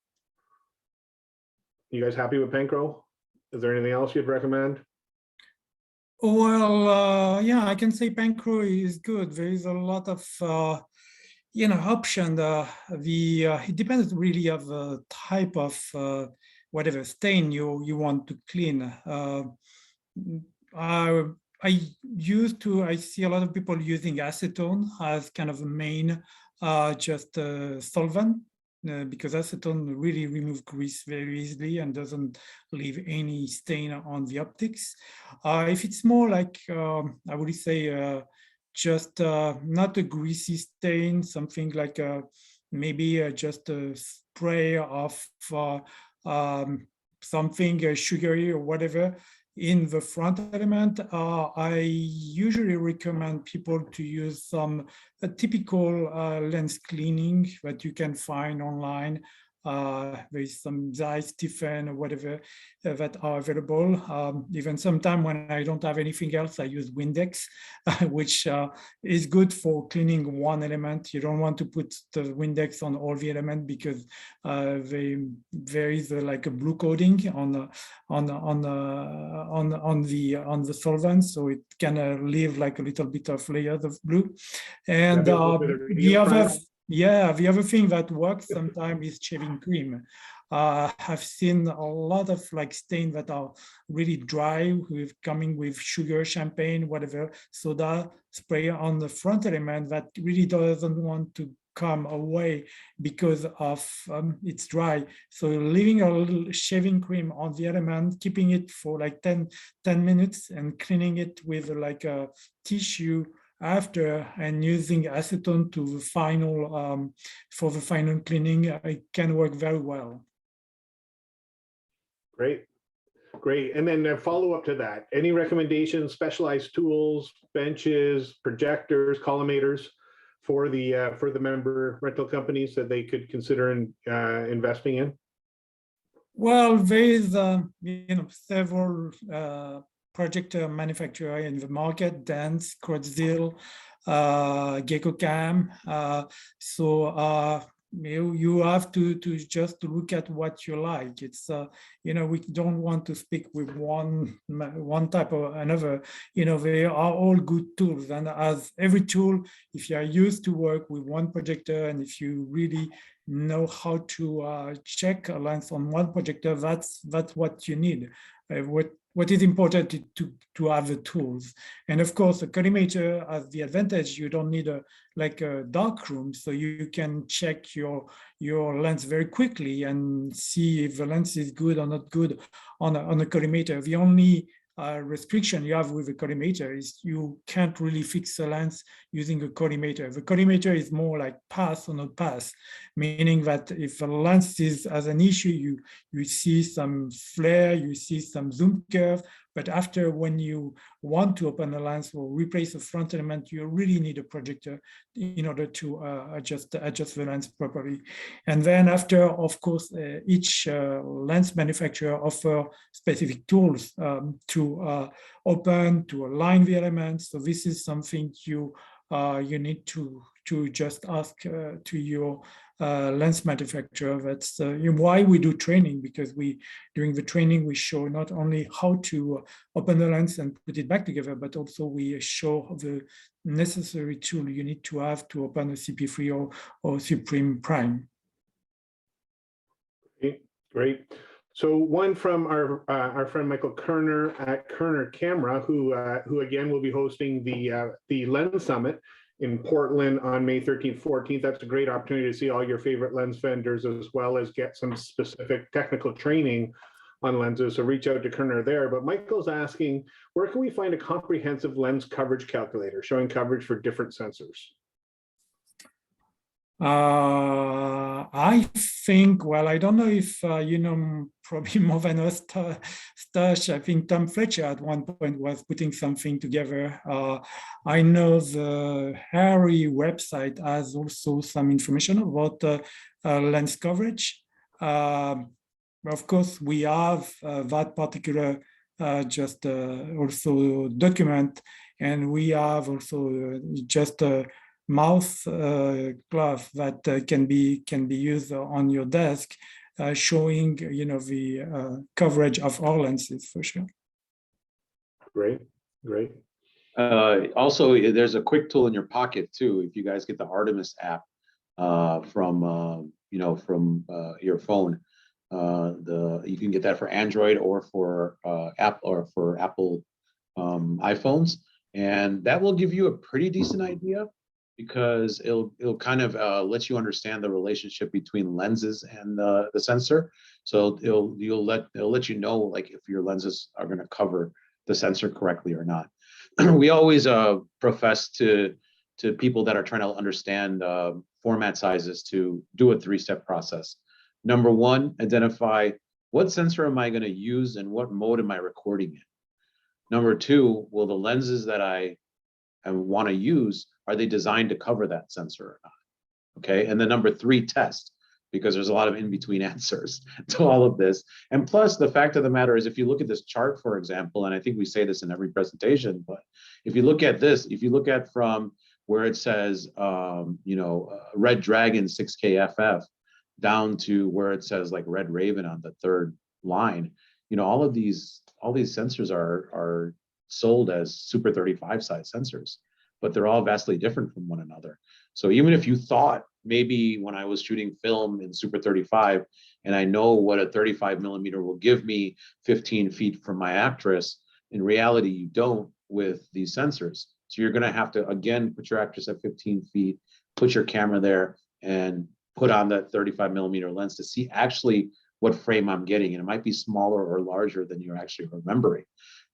You guys happy with Pancro? Is there anything else you'd recommend? Well, yeah, I can say Pancro is good. There is a lot of option. It depends really of the type of whatever stain you want to clean. I see a lot of people using acetone as kind of a main solvent. Because acetone really removes grease very easily and doesn't leave any stain on the optics. If it's more like, I would say, just not a greasy stain, something like maybe just a spray of something sugary or whatever in the front element, I usually recommend people to use a typical lens cleaning that you can find online. There is some ZEISS, Tiffen, or whatever that are available. Even sometimes when I don't have anything else, I use Windex, which is good for cleaning one element. You don't want to put the Windex on all the elements because there is like a blue coating on the solvent, so it can leave like a little bit of layers of blue. And the other thing that works sometimes is shaving cream. I've seen a lot of like stains that are really dry coming with sugar, champagne, whatever, soda spray on the front element that really doesn't want to come away because of it's dry. So leaving a little shaving cream on the element, keeping it for like 10 minutes and cleaning it with like a tissue after, and using acetone to the final for the final cleaning, it can work very well. Great. And then a follow up to that, any recommendations, specialized tools, benches, projectors, collimators for the member rental companies that they could consider investing in? Well, there is several projector manufacturer in the market: Dance, Quadzil, GeckoCam. So you have to just look at what you like. It's we don't want to speak with one type or another. They are all good tools, and as every tool, if you are used to work with one projector, and if you really know how to check a lens on one projector, that's what you need. What is important to have the tools. And of course, a collimator has the advantage, you don't need a dark room, so you can check your lens very quickly and see if the lens is good or not good on a collimator. The only restriction you have with a collimator is you can't really fix a lens using a collimator. The collimator is more like pass or not pass, meaning that if a lens has an issue, you see some flare, you see some zoom curve, But after, when you want to open a lens or replace a front element, you really need a projector in order to adjust the lens properly. And then after, of course, each lens manufacturer offer specific tools to open, to align the elements. So this is something you need to just ask to your lens manufacturer. That's why we do training, because during the training we show not only how to open the lens and put it back together, but also we show the necessary tool you need to have to open a CP3 or Supreme Prime. Great. So one from our friend Michael Kerner at Kerner Camera, who again will be hosting the Lens Summit in Portland on May 13th, 14th. That's a great opportunity to see all your favorite lens vendors, as well as get some specific technical training on lenses. So reach out to Kerner there. But Michael's asking, where can we find a comprehensive lens coverage calculator showing coverage for different sensors? I think, well, I don't know if you know, probably more than us, Stash. I think Tom Fletcher at one point was putting something together. I know the Harry website has also some information about lens coverage. Of course, we have that particular also document, and we have also just a mouth cloth that can be used on your desk, showing the coverage of all lenses for sure. Great. Also, there's a quick tool in your pocket too. If you guys get the Artemis app from your phone, you can get that for Android or for Apple iPhones, and that will give you a pretty decent idea, because it'll kind of let you understand the relationship between lenses and the sensor. So it'll let you know, like, if your lenses are going to cover the sensor correctly or not. We always profess to people that are trying to understand format sizes to do a 3-step process. Number one, identify what sensor am I going to use and what mode am I recording in. Number two, will the lenses that I want to use, are they designed to cover that sensor or not? Okay, and then number three, test, because there's a lot of in-between answers to all of this. And plus, the fact of the matter is, if you look at this chart, for example, and I think we say this in every presentation, but if you look at this, if you look at from where it says, Red Dragon 6K FF down to where it says like Red Raven on the third line, all these sensors are sold as Super 35 size sensors, but they're all vastly different from one another. So even if you thought maybe when I was shooting film in Super 35 and I know what a 35 millimeter will give me 15 feet from my actress, in reality you don't with these sensors. So you're going to have to again put your actress at 15 feet, put your camera there, and put on that 35 millimeter lens to see actually what frame I'm getting, and it might be smaller or larger than you're actually remembering.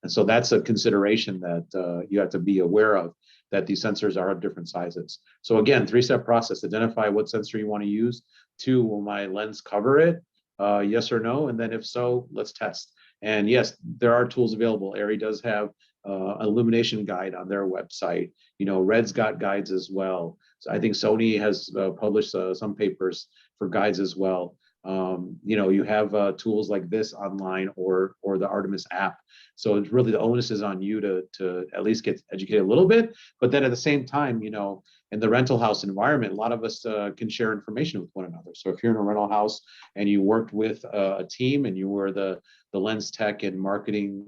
And so that's a consideration that you have to be aware of, that these sensors are of different sizes. So again, 3-step process: identify what sensor you want to use. 2, will my lens cover it? Yes or no? And then if so, let's test. And yes, there are tools available. ARRI does have an illumination guide on their website. Red's got guides as well. So I think Sony has published some papers for guides as well. You have tools like this online or the Artemis app. So it's really, the onus is on you to at least get educated a little bit. But then at the same time, in the rental house environment, a lot of us can share information with one another. So if you're in a rental house and you worked with a team and you were the lens tech and marketing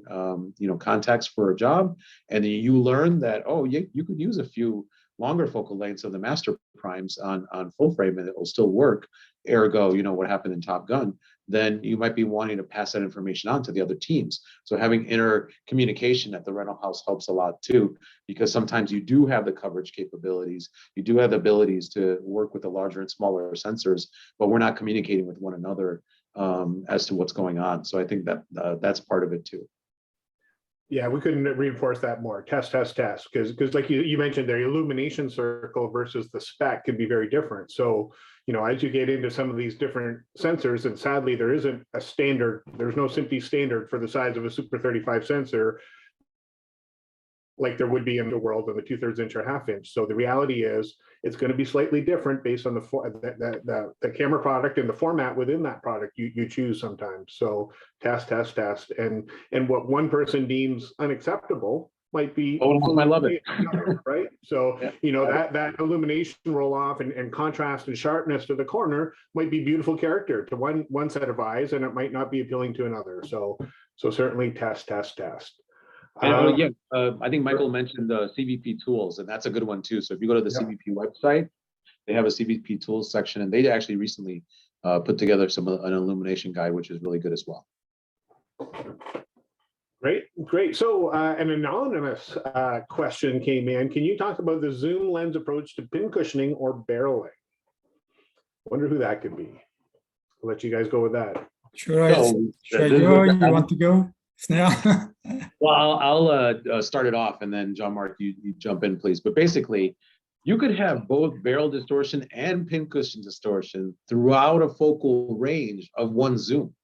contacts for a job, and then you learn that, oh, you could use a few longer focal lengths of the master primes on full frame and it will still work, ergo, what happened in Top Gun, then you might be wanting to pass that information on to the other teams. So having intercommunication at the rental house helps a lot too, because sometimes you do have the coverage capabilities, you do have the abilities to work with the larger and smaller sensors, but we're not communicating with one another as to what's going on. So I think that that's part of it too. Yeah, we couldn't reinforce that more. Test, because like you mentioned there, illumination circle versus the spec could be very different. So as you get into some of these different sensors, and sadly there isn't a standard, there's no simply standard for the size of a Super 35 sensor like there would be in the world of a 2/3 inch or 1/2 inch. So the reality is it's going to be slightly different based on the camera product and the format within that product you choose sometimes. So test, and what one person deems unacceptable might be I love it. right. So Yeah. that illumination roll off and contrast and sharpness to the corner might be beautiful character to one set of eyes, and it might not be appealing to another. So certainly test. And, I think Michael mentioned the CVP tools, and that's a good one too. So if you go to the CVP website, they have a CVP tools section, and they actually recently put together an illumination guide, which is really good as well. Great. So an anonymous question came in. Can you talk about the zoom lens approach to pin cushioning or barreling? Wonder who that could be. I'll let you guys go with that. Should I go? You want to go, Snehal? Well, I'll start it off, and then Jean-Marc, you jump in, please. But basically, you could have both barrel distortion and pin cushion distortion throughout a focal range of one zoom,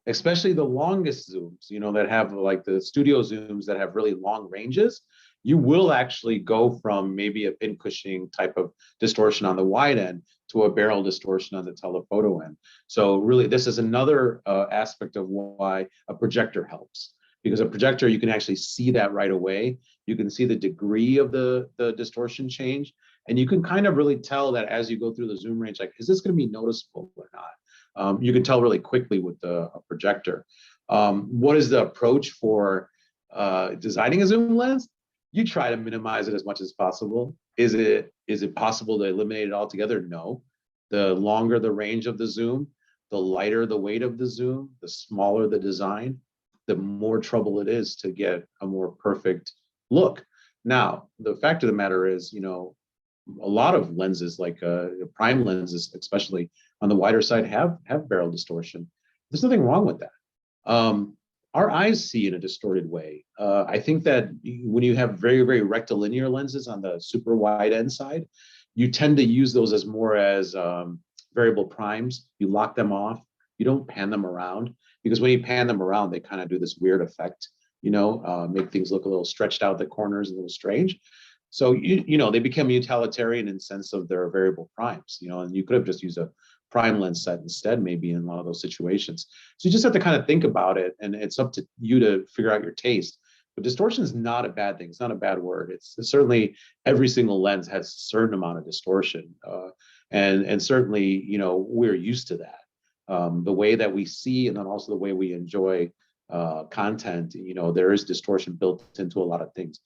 especially the longest zooms, that have like the studio zooms that have really long ranges. You will actually go from maybe a pin cushioning type of distortion on the wide end to a barrel distortion on the telephoto end. So really, this is another aspect of why a projector helps. Because a projector, you can actually see that right away. You can see the degree of the distortion change. And you can kind of really tell that as you go through the zoom range, like, is this going to be noticeable or not? You can tell really quickly with a projector. What is the approach for designing a zoom lens? You try to minimize it as much as possible. Is it possible to eliminate it altogether? No. The longer the range of the zoom, the lighter the weight of the zoom, the smaller the design, the more trouble it is to get a more perfect look. Now, the fact of the matter is, a lot of lenses, like prime lenses, especially on the wider side, have barrel distortion. There's nothing wrong with that. Our eyes see in a distorted way. I think that when you have very, very rectilinear lenses on the super wide end side, you tend to use those as more as variable primes. You lock them off. You don't pan them around, because when you pan them around, they kind of do this weird effect, make things look a little stretched out, the corners a little strange. So, they become utilitarian in the sense of their variable primes, and you could have just used a prime lens set instead, maybe in a lot of those situations. So you just have to kind of think about it, and it's up to you to figure out your taste. But distortion is not a bad thing. It's not a bad word. It's certainly every single lens has a certain amount of distortion. And certainly, we're used to that. The way that we see, and then also the way we enjoy content, there is distortion built into a lot of things.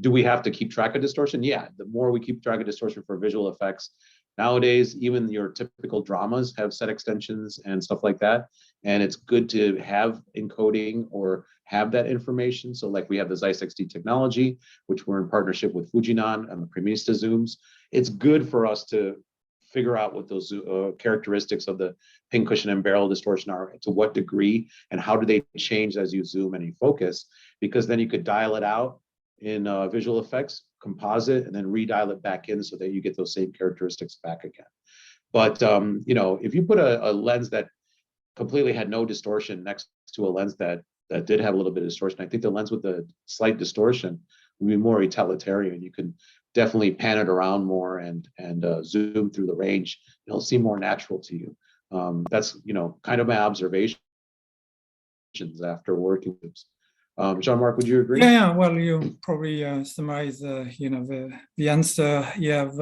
Do we have to keep track of distortion? Yeah, the more we keep track of distortion for visual effects, nowadays, even your typical dramas have set extensions and stuff like that. And it's good to have encoding or have that information. So like we have the ZEISS XD technology, which we're in partnership with Fujinon and the Premista zooms. It's good for us to figure out what those characteristics of the pin cushion and barrel distortion are, to what degree, and how do they change as you zoom and you focus, because then you could dial it out in visual effects, composite, and then redial it back in so that you get those same characteristics back again. But if you put a lens that completely had no distortion next to a lens that did have a little bit of distortion, I think the lens with the slight distortion would be more utilitarian. You can definitely pan it around more and zoom through the range. It'll seem more natural to you. That's kind of my observations after working with Jean-Marc, would you agree? Yeah. Well, you probably summarize, the answer. You have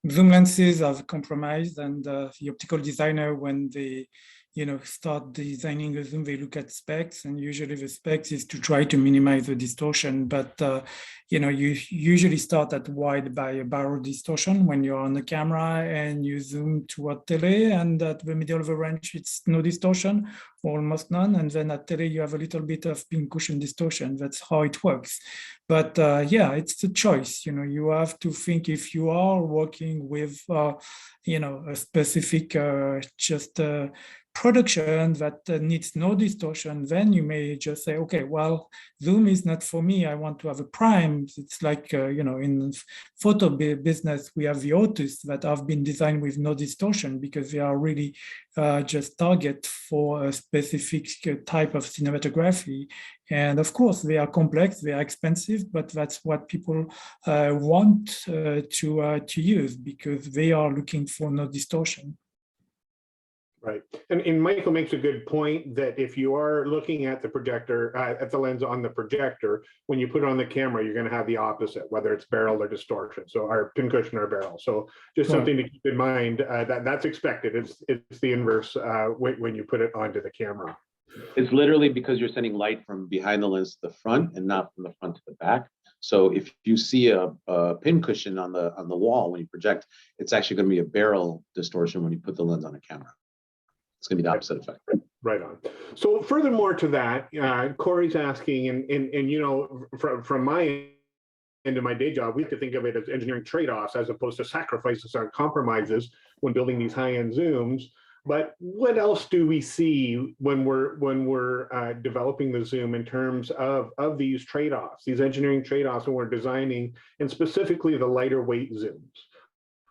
zoom lenses have compromised, and the optical designer, when they start designing a zoom, they look at specs, and usually the specs is to try to minimize the distortion. But you usually start at wide by barrel distortion when you're on the camera and you zoom toward tele, and at the middle of the range it's no distortion, almost none, and then at tele you have a little bit of pin cushion distortion. That's how it works. But it's a choice. You have to think, if you are working with a specific production that needs no distortion, then you may just say, okay, well, zoom is not for me. I want to have a prime. It's like, in photo business, we have the Otus that have been designed with no distortion because they are really just target for a specific type of cinematography. And of course, they are complex, they are expensive, but that's what people want to use because they are looking for no distortion. Right. And Michael makes a good point that if you are looking at the projector, at the lens on the projector, when you put it on the camera, you're going to have the opposite, whether it's barrel or distortion. So our pincushion or barrel. So just something to keep in mind that's expected. It's the inverse when you put it onto the camera. It's literally because you're sending light from behind the lens to the front and not from the front to the back. So if you see a pincushion on the wall when you project, it's actually going to be a barrel distortion when you put the lens on a camera. It's going to be the opposite effect. Right on. So furthermore to that, Corey's asking, and from my end of my day job, we have to think of it as engineering trade-offs as opposed to sacrifices or compromises when building these high-end zooms. But what else do we see when we're developing the zoom in terms of these trade-offs, these engineering trade-offs when we're designing, and specifically the lighter weight zooms?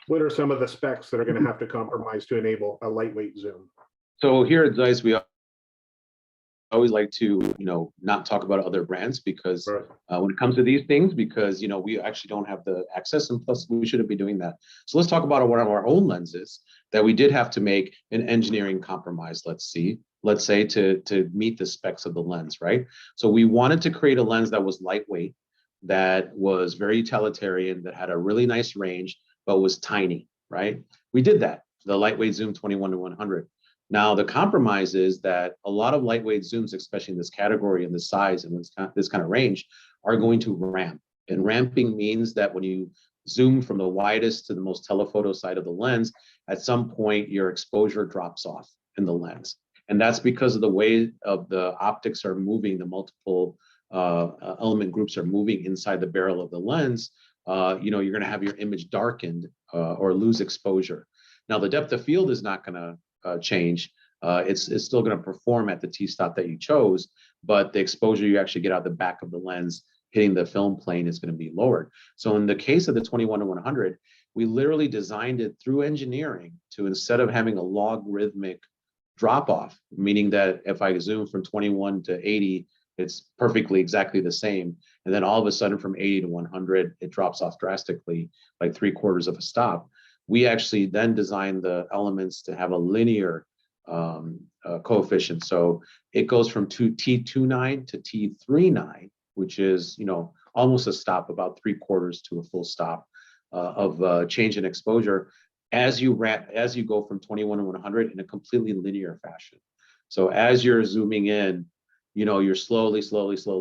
What are some of the specs that are going to have to compromise to enable a lightweight zoom? So here at ZEISS, we always like to, not talk about other brands because when it comes to these things, because, we actually don't have the access, and plus we shouldn't be doing that. So let's talk about one of our own lenses that we did have to make an engineering compromise, let's say to meet the specs of the lens, right? So we wanted to create a lens that was lightweight, that was very utilitarian, that had a really nice range, but was tiny, right? We did that, the lightweight zoom 21-100. Now, the compromise is that a lot of lightweight zooms, especially in this category and this size and this kind of range, are going to ramp. And ramping means that when you zoom from the widest to the most telephoto side of the lens, at some point your exposure drops off in the lens. And that's because of the way of the optics are moving, the multiple element groups are moving inside the barrel of the lens. You're going to have your image darkened or lose exposure. Now, the depth of field is not going to change. It's still going to perform at the t-stop that you chose, but the exposure you actually get out the back of the lens hitting the film plane is going to be lowered. So in the case of the 21-100, we literally designed it through engineering to, instead of having a logarithmic drop off, meaning that if I zoom from 21 to 80, it's perfectly exactly the same. And then all of a sudden from 80 to 100, it drops off drastically, like 3/4 of a stop. We actually then designed the elements to have a linear coefficient. So it goes from T29 to T39, which is, almost a stop, about 3/4 to a full stop of change in exposure as you go from 21-100 in a completely linear fashion. So as you're zooming in, you're slowly,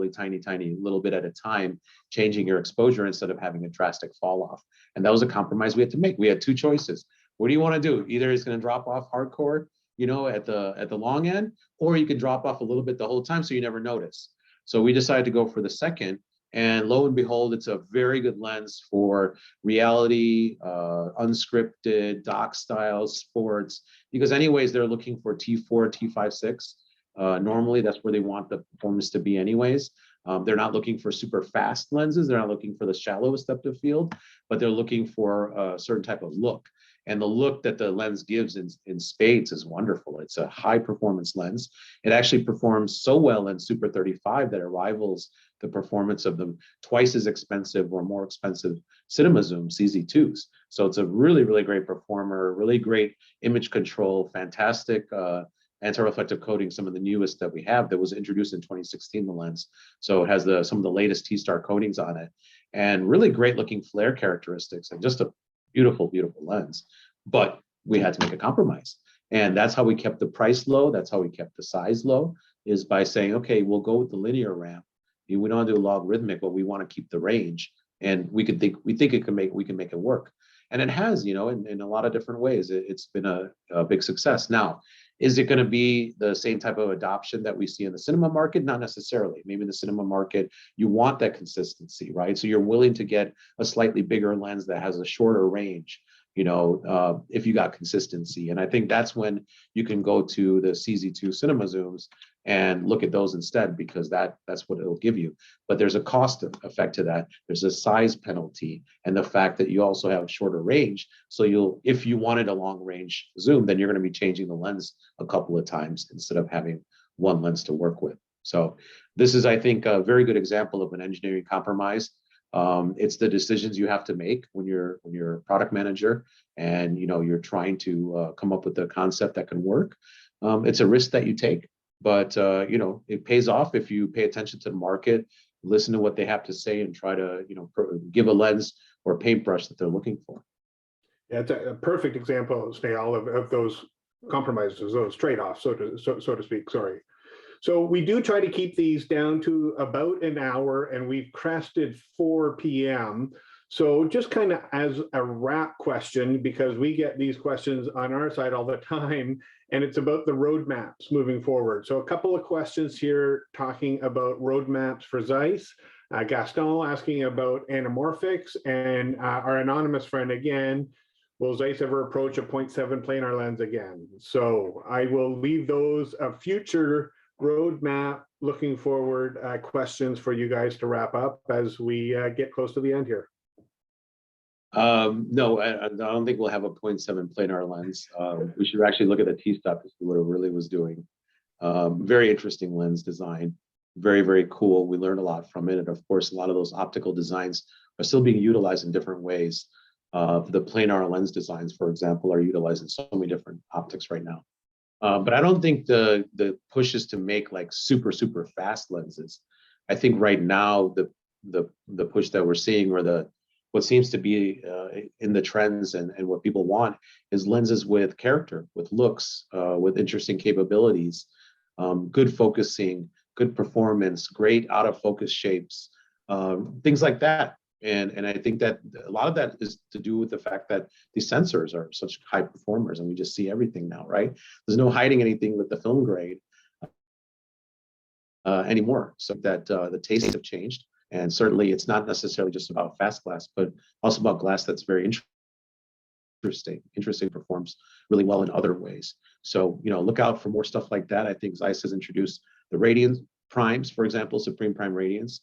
tiny, little bit at a time, changing your exposure instead of having a drastic fall off. And that was a compromise we had to make. We had two choices. What do you want to do? Either it's going to drop off hardcore, at the long end, or you can drop off a little bit the whole time so you never notice. So we decided to go for the second. And lo and behold, it's a very good lens for reality, unscripted, doc style, sports, because anyways, they're looking for T4, T5.6. Normally, that's where they want the performance to be anyways. They're not looking for super fast lenses. They're not looking for the shallowest depth of field, but they're looking for a certain type of look. And the look that the lens gives in spades is wonderful. It's a high performance lens. It actually performs so well in Super 35 that it rivals the performance of the twice as expensive or more expensive cinema zoom CZ2s. So it's a really, really great performer, really great image control, fantastic anti-reflective coating, some of the newest that we have that was introduced in 2016, the lens. So it has some of the latest T-Star coatings on it and really great looking flare characteristics and just a beautiful, beautiful lens. But we had to make a compromise. And that's how we kept the price low. That's how we kept the size low, is by saying, okay, we'll go with the linear ramp. We don't want to do logarithmic, but we want to keep the range. And we can make it work. And it has, in a lot of different ways. It's been a big success. Now, is it going to be the same type of adoption that we see in the cinema market? Not necessarily. Maybe in the cinema market, you want that consistency, right? So you're willing to get a slightly bigger lens that has a shorter range, if you got consistency. And I think that's when you can go to the CZ2 cinema zooms and look at those instead, because that's what it'll give you. But there's a cost effect to that. There's a size penalty, and the fact that you also have shorter range. So if you wanted a long range zoom, then you're going to be changing the lens a couple of times instead of having one lens to work with. So this is, I think, a very good example of an engineering compromise. It's the decisions you have to make when you're a product manager and you're trying to come up with a concept that can work. It's a risk that you take, but it pays off if you pay attention to the market, listen to what they have to say, and try to give a lens or paintbrush that they're looking for. Yeah, it's a perfect example, Snehal, of those compromises, those trade-offs, so to speak. Sorry. So we do try to keep these down to about an hour, and we've crested 4 p.m. So just kind of as a wrap question, because we get these questions on our side all the time, and it's about the roadmaps moving forward. So a couple of questions here talking about roadmaps for ZEISS. Gaston asking about anamorphics, and our anonymous friend again, will ZEISS ever approach a 0.7 planar lens again? So I will leave those future roadmap looking forward questions for you guys to wrap up as we get close to the end here. No, I don't think we'll have a 0.7 planar lens. We should actually look at the T-stop to see what it really was doing. Very interesting lens design, very, very cool. We learned a lot from it. And of course, a lot of those optical designs are still being utilized in different ways. The planar lens designs, for example, are utilized in so many different optics right now. But I don't think the push is to make like super fast lenses. I think right now the push that we're seeing, or what seems to be in the trends and what people want, is lenses with character, with looks, with interesting capabilities, good focusing, good performance, great out of focus shapes, things like that. And I think that a lot of that is to do with the fact that these sensors are such high performers, and we just see everything now, right? There's no hiding anything with the film grade anymore. So that the tastes have changed, and certainly it's not necessarily just about fast glass, but also about glass that's very interesting, performs really well in other ways. So look out for more stuff like that. I think ZEISS has introduced the radiance primes, for example, Supreme Prime Radiance,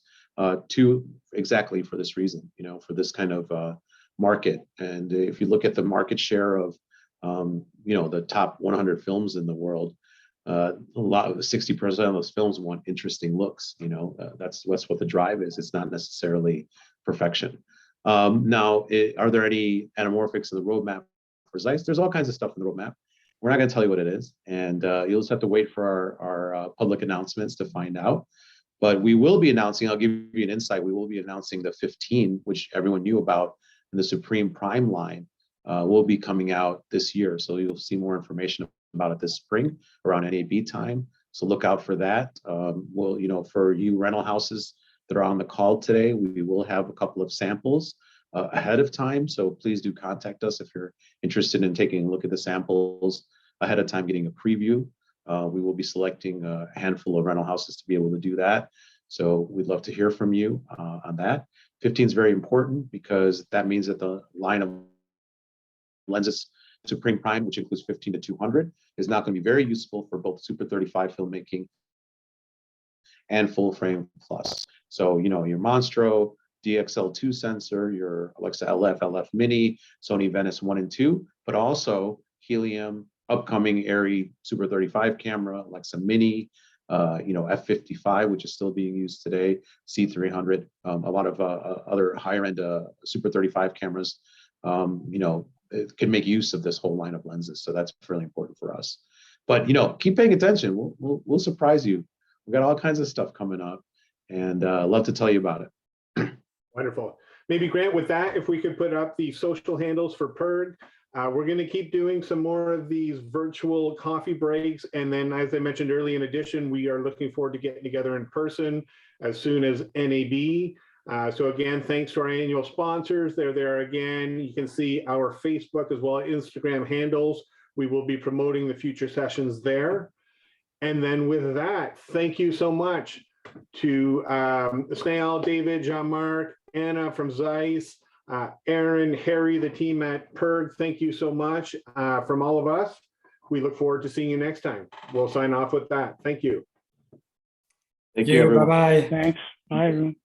to exactly for this reason, for this kind of market. And if you look at the market share of, the top 100 films in the world, a lot of 60% of those films want interesting looks. That's what the drive is. It's not necessarily perfection. Now, are there any anamorphics in the roadmap for ZEISS? There's all kinds of stuff in the roadmap. We're not going to tell you what it is, and you'll just have to wait for our public announcements to find out. But we will be announcing, I'll give you an insight, we will be announcing the 15, which everyone knew about, in the Supreme Prime line, will be coming out this year. So you'll see more information about it this spring around NAB time. So look out for that. For you rental houses that are on the call today, we will have a couple of samples ahead of time. So please do contact us if you're interested in taking a look at the samples ahead of time, getting a preview. We will be selecting a handful of rental houses to be able to do that. So we'd love to hear from you on that. 15 is very important because that means that the line of lenses Supreme Prime, which includes 15 to 200, is now going to be very useful for both Super 35 filmmaking and full frame plus. So, your Monstro DXL2 sensor, your Alexa LF, LF Mini, Sony Venice 1 and 2, but also Helium, upcoming ARRI Super 35 camera, Alexa Mini, F55, which is still being used today, C300, a lot of other higher end Super 35 cameras, it can make use of this whole line of lenses. So that's really important for us. But, keep paying attention. We'll surprise you. We've got all kinds of stuff coming up, and love to tell you about it. Wonderful. Maybe Grant, with that, if we could put up the social handles for PERG. We're going to keep doing some more of these virtual coffee breaks. And then, as I mentioned earlier, in addition, we are looking forward to getting together in person as soon as NAB. So again, thanks to our annual sponsors. They're there again. You can see our Facebook as well as Instagram handles. We will be promoting the future sessions there. And then with that, thank you so much to Snehal, David, Jean-Marc, Anna from ZEISS. Aaron, Harry, the team at PERG, thank you so much. From all of us, we look forward to seeing you next time. We'll sign off with that. Thank you. Thank you, everyone. Bye-bye. Thanks. Bye, everyone.